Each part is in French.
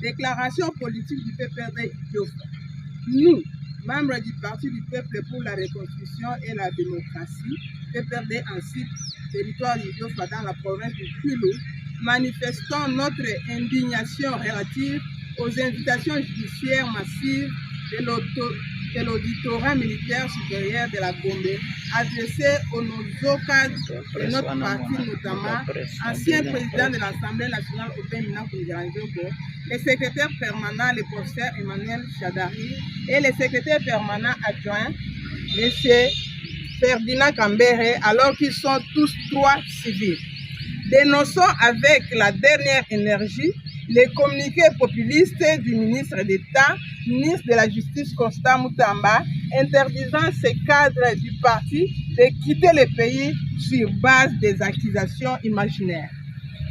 Déclaration politique du PPRD Idiofa. Nous, membres du Parti du Peuple pour la Reconstruction et la Démocratie, PPRD en site territoire d'Idiofa dans la province du Kwilu, manifestons notre indignation relative aux invitations judiciaires massives de l'auditorat militaire supérieur de la Gombe adressées aux nouveaux cadres de notre parti, notamment ancien président de l'Assemblée nationale Obemina Koulibaly, le secrétaire permanent, le professeur Emmanuel Chadari, et le secrétaire permanent adjoint, M. Ferdinand Kambere, alors qu'ils sont tous trois civils. Dénonçons avec la dernière énergie les communiqués populistes du ministre d'État, ministre de la Justice Constant Moutamba, interdisant ces cadres du parti de quitter le pays sur base des accusations imaginaires.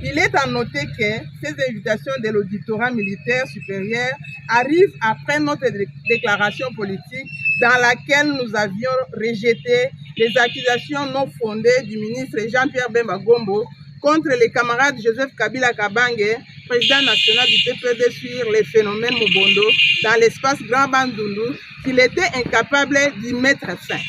Il est à noter que ces invitations de l'auditorat militaire supérieur arrivent après notre déclaration politique dans laquelle nous avions rejeté les accusations non fondées du ministre Jean-Pierre Bemba Gombo contre les camarades Joseph Kabila Kabange, président national du PPD, sur les phénomènes Mobondo dans l'espace Grand Bandundu, qu'il était incapable d'y mettre fin.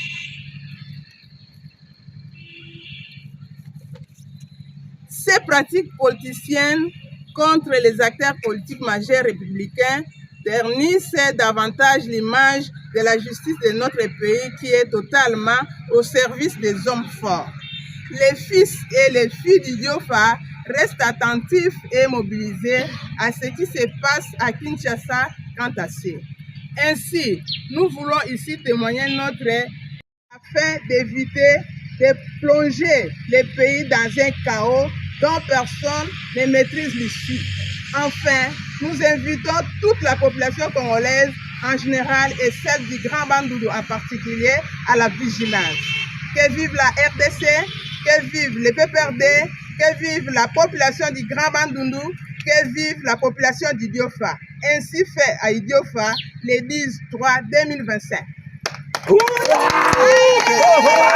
Ces pratiques politiciennes contre les acteurs politiques majeurs républicains ternissent davantage l'image de la justice de notre pays qui est totalement au service des hommes forts. Les fils et les filles d'Idiofa restent attentifs et mobilisés à ce qui se passe à Kinshasa quant à ça. Ainsi, nous voulons ici témoigner notre afin d'éviter de plonger le pays dans un chaos dont personne ne maîtrise l'issue. Enfin, nous invitons toute la population congolaise en général et celle du Grand Bandundu en particulier à la vigilance. Que vive la RDC, que vive le PPRD, que vive la population du Grand Bandundu, que vive la population d'Idiofa. Ainsi fait à Idiofa le 10/3/2025.